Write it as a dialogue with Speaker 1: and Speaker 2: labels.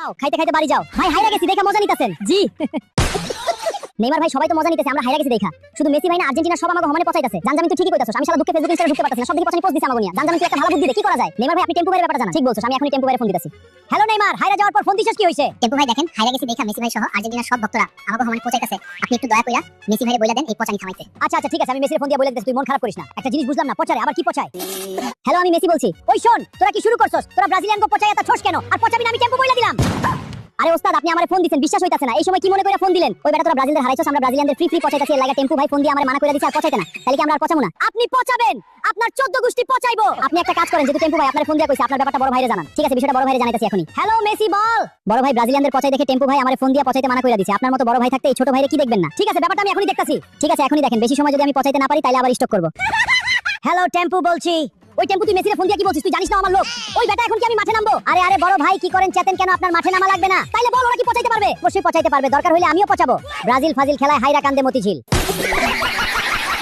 Speaker 1: খাও, খাইতে খাইতে বাড়ি যাও। ভাই হাইরা গেছি দেখা মজা নিতেছেন। জি। নেইমার ভাই সবাই তো মজা নিতেছে, আমরা হাইরা গেছি দেখা। শুধু মেসি ভাই না, আর্জেন্টিনার সব আমাকে হমানে পচাইতাছে। জানজামিন তুই ঠিকই কইতাছস, আমি শালা দুঃখে ফেসবুক ইনস্টাগ্রাম ঢুকতে পারতাছি না, সব দিকে পচানি পোস্ট দিছে আমাকে নিয়া। জানজামিন তুই একটা ভালো বুদ্ধি দে, কি করা যায়? নেইমার ভাই আপনি টেম্পু বাইরের ব্যাপারটা জানেন? ঠিক বলছস, আমি এখনই টেম্পু বাইরে ফোন দিতেছি। হ্যালো নেইমার, হাইরা যাওয়ার পর ফোন দিছস, কি হইছে?
Speaker 2: টেম্পু ভাই দেখেন, হাইরা গেছি দেখা মেসি ভাই সহ আর্জেন্টিনার সব ভক্তরা আমাকে হমানে পচাইতাছে। আপনি একটু দয়া কইরা মেসি ভাইরে বইলা দেন এই পচানি থামাইতে।
Speaker 1: আচ্ছা আচ্ছা ঠিক আছে, আমি মেসির ফোন দিয়ে বলে দিতেছি, তুই মন খারাপ করিস না। একটা জিনিস বুঝলাম না, পচারে আবার কি পচায়? হ্যালো আমি মেসি বলছি। ওই শোন, তোরা কি শুরু করছস? তোরা ব্রাজিলিয়ানকে পচাইয়া তা ছোস কেন? আর পচাবি না আমি টেম্পু বইলা দিলাম। আরে ওস্তাদ আপনি আমারে ফোন দিছেন, বিশ্বাস হইতাছে না। এই সময় কি মনে করে ফোন দিলেন? ওই বেটা তোরা ব্রাজিলদের হারাইছস, আমরা ব্রাজিলিয়ানদের ফ্রি পচাইতাছি, এর লাগা টেম্পু ভাই ফোন দিয়ে আমারে মানা কইরা দিছে আর পচাইতে না। তাহলে কি আমরা আর পচামু না? আপনি পচাবেন, আপনার 14 গোষ্ঠী পচাইবো। আপনি একটা কাজ করেন, যেহেতু টেম্পু ভাই আপনার ফোন দিয়া কইছে, আপনার ব্যাপারটা বড় ভাইরে জানান। ঠিক আছে, বিষয়টা বড় ভাইরে জানাইতাছি এখনি। হ্যালো মেসি বল। বড় ভাই ব্রাজিলিয়ানদের পচাই দেখে টেম্পু ভাই আমারে ফোন দিয়া পচাইতে মানা কইরা দিছে। আপনার মতো বড় ভাই থাকতে এই ছোট ভাইরে কি দেখবেন না? ঠিক আছে, ব্যাপারটা আমি এখনি দেখতাছি। ঠিক আছে এখনি দেখেন, বেশি সময় যদি আমি পচাইতে না পারি তাইলে আবার স্টক করব। হ্যালো টেম্পু বলছি। ওই টেম্পু তুই মেসিরে ফোন দিয়া কি বলছিস? তুই জানিস না আমার লোক। ওই বেটা এখন কি আমি মাঠে নামবো? আরে আরে বড় ভাই কি করেন চেতেন কেন? আপনার মাঠে নামা লাগবে না। তাইলে বল ওরা কি পচাইতে পারবে? অবশ্যই পচাইতে পারবে, দরকার হইলে আমিও পচাবো। ব্রাজিল ফাজিল খেলায় হাইরা কান্দে মতিঝিল।